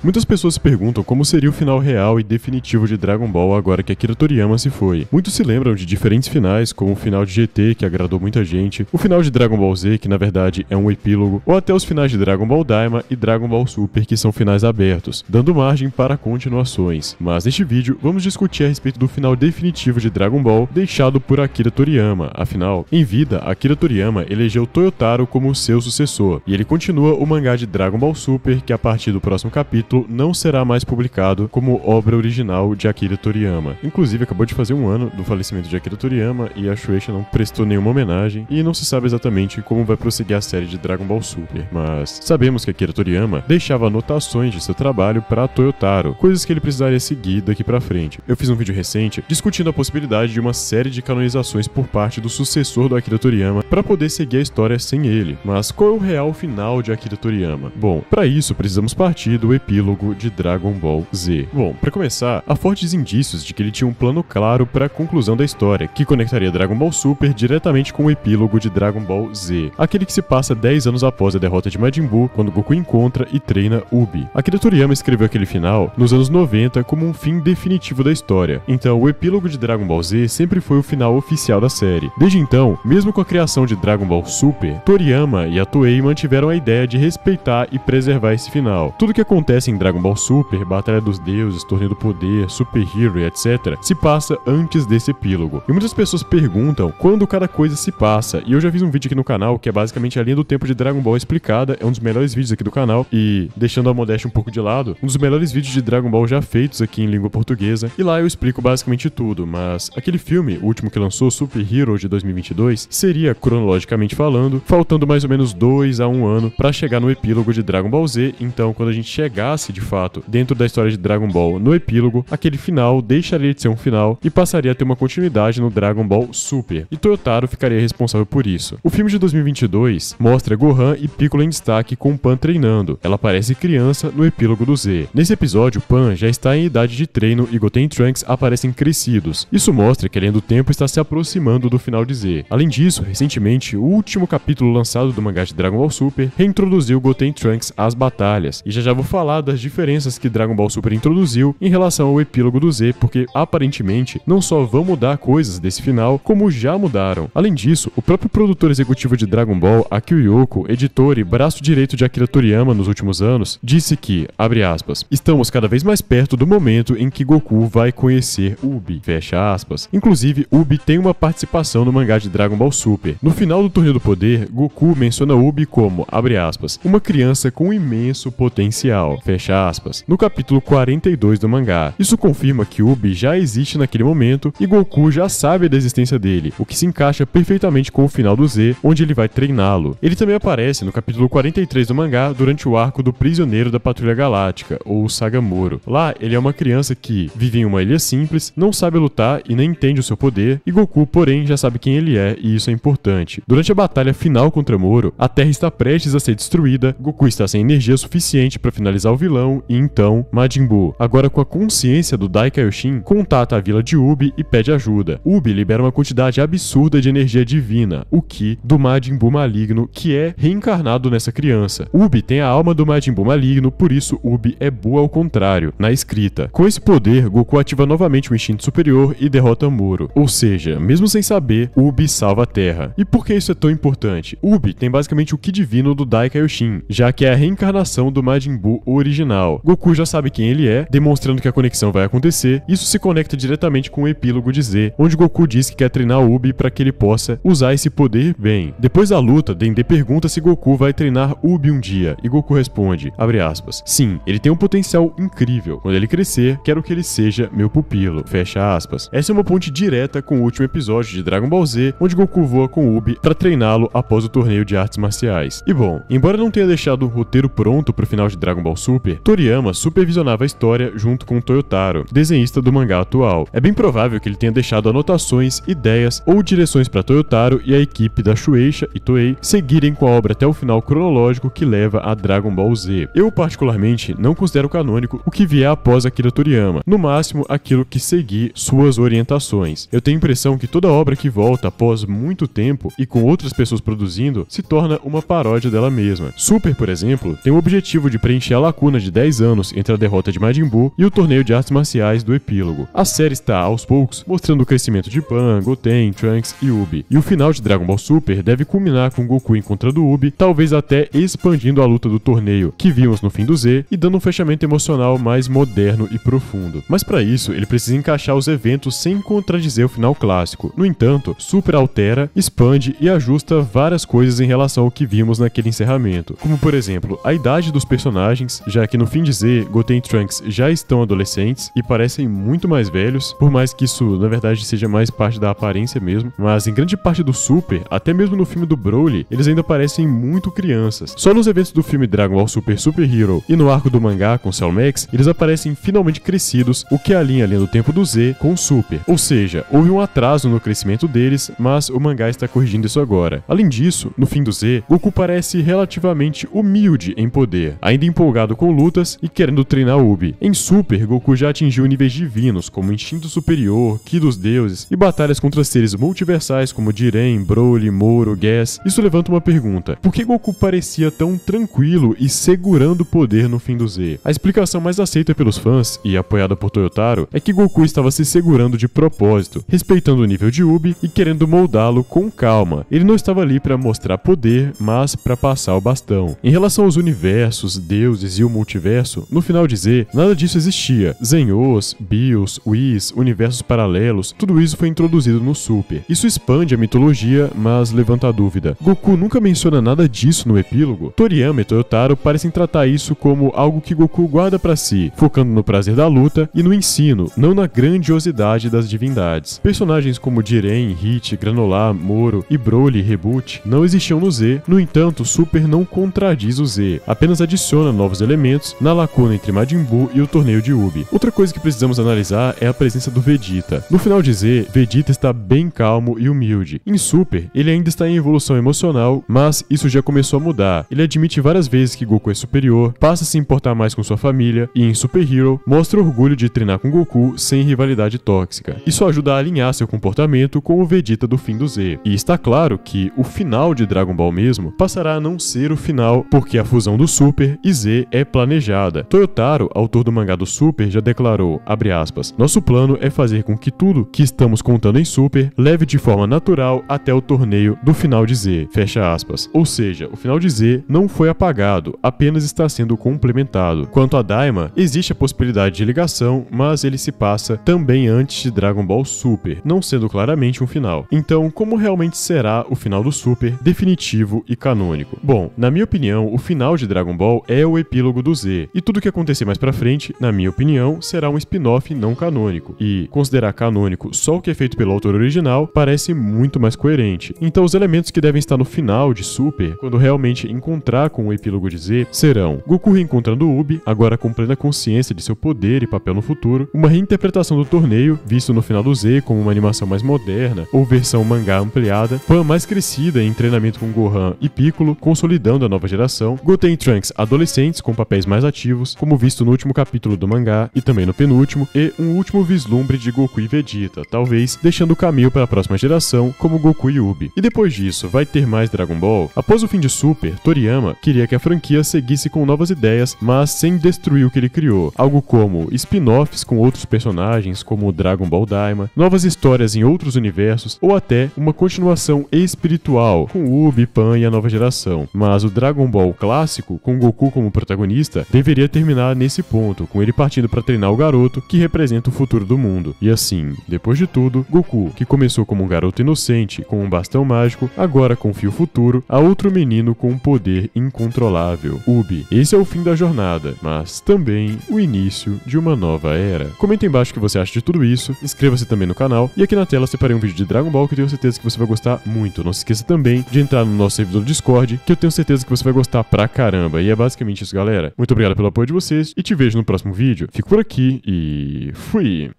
Muitas pessoas se perguntam como seria o final real e definitivo de Dragon Ball agora que Akira Toriyama se foi. Muitos se lembram de diferentes finais, como o final de GT, que agradou muita gente, o final de Dragon Ball Z, que na verdade é um epílogo, ou até os finais de Dragon Ball Daima e Dragon Ball Super, que são finais abertos, dando margem para continuações. Mas neste vídeo, vamos discutir a respeito do final definitivo de Dragon Ball, deixado por Akira Toriyama. Afinal, em vida, Akira Toriyama elegeu Toyotaro como seu sucessor, e ele continua o mangá de Dragon Ball Super, que a partir do próximo capítulo não será mais publicado como obra original de Akira Toriyama. Inclusive, acabou de fazer um ano do falecimento de Akira Toriyama e a Shueisha não prestou nenhuma homenagem e não se sabe exatamente como vai prosseguir a série de Dragon Ball Super. Mas sabemos que Akira Toriyama deixava anotações de seu trabalho para Toyotaro, coisas que ele precisaria seguir daqui pra frente. Eu fiz um vídeo recente discutindo a possibilidade de uma série de canonizações por parte do sucessor do Akira Toriyama para poder seguir a história sem ele. Mas qual é o real final de Akira Toriyama? Bom, para isso precisamos partir do epílogo de Dragon Ball Z. Bom, para começar, há fortes indícios de que ele tinha um plano claro para a conclusão da história, que conectaria Dragon Ball Super diretamente com o epílogo de Dragon Ball Z, aquele que se passa 10 anos após a derrota de Majin Buu, quando Goku encontra e treina Ubi. Akira Toriyama escreveu aquele final nos anos 90 como um fim definitivo da história, então o epílogo de Dragon Ball Z sempre foi o final oficial da série. Desde então, mesmo com a criação de Dragon Ball Super, Toriyama e a Toei mantiveram a ideia de respeitar e preservar esse final. Tudo que acontece em Dragon Ball Super, Batalha dos Deuses, Torneio do Poder, Super Hero e etc., se passa antes desse epílogo. E muitas pessoas perguntam quando cada coisa se passa, e eu já fiz um vídeo aqui no canal que é basicamente a linha do tempo de Dragon Ball explicada, é um dos melhores vídeos aqui do canal, e deixando a modéstia um pouco de lado, um dos melhores vídeos de Dragon Ball já feitos aqui em língua portuguesa, e lá eu explico basicamente tudo, mas aquele filme, o último que lançou, Super Hero de 2022, seria, cronologicamente falando, faltando mais ou menos 2 a 1 ano para chegar no epílogo de Dragon Ball Z. Então quando a gente chegasse de fato dentro da história de Dragon Ball no epílogo, aquele final deixaria de ser um final e passaria a ter uma continuidade no Dragon Ball Super, e Toyotaro ficaria responsável por isso. O filme de 2022 mostra Gohan e Piccolo em destaque com Pan treinando. Ela parece criança no epílogo do Z. Nesse episódio, Pan já está em idade de treino e Goten e Trunks aparecem crescidos. Isso mostra que a linha do tempo está se aproximando do final de Z. Além disso, recentemente, o último capítulo lançado do mangá de Dragon Ball Super reintroduziu Goten e Trunks às batalhas, e já vou falar das diferenças que Dragon Ball Super introduziu em relação ao epílogo do Z, porque aparentemente não só vão mudar coisas desse final, como já mudaram. Além disso, o próprio produtor executivo de Dragon Ball, Akio Yoko, editor e braço direito de Akira Toriyama nos últimos anos, disse que, abre aspas, estamos cada vez mais perto do momento em que Goku vai conhecer Ubi, fecha aspas. Inclusive, Ubi tem uma participação no mangá de Dragon Ball Super. No final do Torneio do Poder, Goku menciona Ubi como, abre aspas, uma criança com imenso potencial, fecha aspas, no capítulo 42 do mangá. Isso confirma que Ubi já existe naquele momento e Goku já sabe da existência dele, o que se encaixa perfeitamente com o final do Z, onde ele vai treiná-lo. Ele também aparece no capítulo 43 do mangá durante o arco do Prisioneiro da Patrulha Galáctica, ou Sagamoro. Lá, ele é uma criança que vive em uma ilha simples, não sabe lutar e nem entende o seu poder, e Goku, porém, já sabe quem ele é, e isso é importante. Durante a batalha final contra Moro, a Terra está prestes a ser destruída, Goku está sem energia suficiente para finalizar o vilão, e então, Majin Buu, agora com a consciência do Dai Kaioshin, contata a vila de Ubi e pede ajuda. Ubi libera uma quantidade absurda de energia divina, o Ki, do Majin Buu maligno, que é reencarnado nessa criança. Ubi tem a alma do Majin Buu maligno, por isso Ubi é Buu ao contrário, na escrita. Com esse poder, Goku ativa novamente o instinto superior e derrota Moro. Ou seja, mesmo sem saber, Ubi salva a Terra. E por que isso é tão importante? Ubi tem basicamente o Ki divino do Dai Kaioshin, já que é a reencarnação do Majin Buu original. Goku já sabe quem ele é, demonstrando que a conexão vai acontecer. Isso se conecta diretamente com o epílogo de Z, onde Goku diz que quer treinar Ubi para que ele possa usar esse poder bem. Depois da luta, Dende pergunta se Goku vai treinar Ubi um dia, e Goku responde, abre aspas, sim, ele tem um potencial incrível. Quando ele crescer, quero que ele seja meu pupilo, fecha aspas. Essa é uma ponte direta com o último episódio de Dragon Ball Z, onde Goku voa com Ubi para treiná-lo após o torneio de artes marciais. E bom, embora não tenha deixado o roteiro pronto pro final de Dragon Ball Super, Toriyama supervisionava a história junto com Toyotaro, desenhista do mangá atual. É bem provável que ele tenha deixado anotações, ideias ou direções para Toyotaro e a equipe da Shueisha e Toei seguirem com a obra até o final cronológico que leva a Dragon Ball Z. Eu particularmente não considero canônico o que vier após Akira Toriyama, no máximo aquilo que seguir suas orientações. Eu tenho a impressão que toda obra que volta após muito tempo e com outras pessoas produzindo se torna uma paródia dela mesma. Super, por exemplo, tem o objetivo de preencher a lacuna lacuna de 10 anos entre a derrota de Majin Buu e o torneio de artes marciais do epílogo. A série está, aos poucos, mostrando o crescimento de Pan, Goten, Trunks e Ubi. E o final de Dragon Ball Super deve culminar com Goku encontrando Ubi, talvez até expandindo a luta do torneio que vimos no fim do Z e dando um fechamento emocional mais moderno e profundo. Mas para isso, ele precisa encaixar os eventos sem contradizer o final clássico. No entanto, Super altera, expande e ajusta várias coisas em relação ao que vimos naquele encerramento. Como, por exemplo, a idade dos personagens, já que no fim de Z, Goten e Trunks já estão adolescentes e parecem muito mais velhos, por mais que isso, na verdade, seja mais parte da aparência mesmo, mas em grande parte do Super, até mesmo no filme do Broly, eles ainda parecem muito crianças. Só nos eventos do filme Dragon Ball Super Super Hero e no arco do mangá com Cell Max, eles aparecem finalmente crescidos, o que alinha a linha do tempo do Z com o Super. Ou seja, houve um atraso no crescimento deles, mas o mangá está corrigindo isso agora. Além disso, no fim do Z, Goku parece relativamente humilde em poder, ainda empolgado com lutas e querendo treinar Ubi. Em Super, Goku já atingiu níveis divinos, como Instinto Superior, Ki dos Deuses e batalhas contra seres multiversais como Jiren, Broly, Moro, Gas. Isso levanta uma pergunta: por que Goku parecia tão tranquilo e segurando o poder no fim do Z? A explicação mais aceita pelos fãs, e apoiada por Toyotaro, é que Goku estava se segurando de propósito, respeitando o nível de Ubi e querendo moldá-lo com calma. Ele não estava ali para mostrar poder, mas para passar o bastão. Em relação aos universos, deuses e o multiverso, no final de Z, nada disso existia. Zenhos, Bills, Whis, universos paralelos, tudo isso foi introduzido no Super. Isso expande a mitologia, mas levanta a dúvida: Goku nunca menciona nada disso no epílogo? Toriyama e Toyotaro parecem tratar isso como algo que Goku guarda para si, focando no prazer da luta e no ensino, não na grandiosidade das divindades. Personagens como Jiren, Hit, Granolah, Moro e Broly Reboot não existiam no Z, no entanto, Super não contradiz o Z, apenas adiciona novos elementos na lacuna entre Majin Buu e o torneio de Ubi. Outra coisa que precisamos analisar é a presença do Vegeta. No final de Z, Vegeta está bem calmo e humilde. Em Super, ele ainda está em evolução emocional, mas isso já começou a mudar. Ele admite várias vezes que Goku é superior, passa a se importar mais com sua família e em Super Hero mostra orgulho de treinar com Goku sem rivalidade tóxica. Isso ajuda a alinhar seu comportamento com o Vegeta do fim do Z. E está claro que o final de Dragon Ball mesmo passará a não ser o final, porque a fusão do Super e Z é planejada. Toyotaro, autor do mangá do Super, já declarou, abre aspas, nosso plano é fazer com que tudo que estamos contando em Super leve de forma natural até o torneio do final de Z, fecha aspas. Ou seja, o final de Z não foi apagado, apenas está sendo complementado. Quanto a Daima, existe a possibilidade de ligação, mas ele se passa também antes de Dragon Ball Super, não sendo claramente um final. Então, como realmente será o final do Super definitivo e canônico? Bom, na minha opinião, o final de Dragon Ball é o epílogo do Z, e tudo que acontecer mais pra frente, na minha opinião, será um spin-off não canônico, e considerar canônico só o que é feito pelo autor original parece muito mais coerente. Então os elementos que devem estar no final de Super, quando realmente encontrar com o epílogo de Z, serão Goku reencontrando Ubi, agora com plena consciência de seu poder e papel no futuro, uma reinterpretação do torneio, visto no final do Z como uma animação mais moderna, ou versão mangá ampliada, Pan mais crescida em treinamento com Gohan e Piccolo, consolidando a nova geração, Goten e Trunks adolescentes com papéis mais ativos, como visto no último capítulo do mangá e também no penúltimo, e um último vislumbre de Goku e Vegeta, talvez deixando o caminho para a próxima geração como Goku e Ubi. E depois disso, vai ter mais Dragon Ball? Após o fim de Super, Toriyama queria que a franquia seguisse com novas ideias, mas sem destruir o que ele criou, algo como spin-offs com outros personagens como Dragon Ball Daima, novas histórias em outros universos ou até uma continuação espiritual com Ubi, Pan e a nova geração. Mas o Dragon Ball clássico, com Goku como protagonista, deveria terminar nesse ponto, com ele partindo para treinar o garoto que representa o futuro do mundo. E assim, depois de tudo, Goku, que começou como um garoto inocente com um bastão mágico, agora confia o futuro a outro menino com um poder incontrolável, Ubi. Esse é o fim da jornada, mas também o início de uma nova era. Comenta aí embaixo o que você acha de tudo isso, inscreva-se também no canal, e aqui na tela eu separei um vídeo de Dragon Ball que eu tenho certeza que você vai gostar muito. Não se esqueça também de entrar no nosso servidor Discord, que eu tenho certeza que você vai gostar pra caramba. E é basicamente isso, galera. Muito obrigado pelo apoio de vocês, e te vejo no próximo vídeo. Fico por aqui e fui!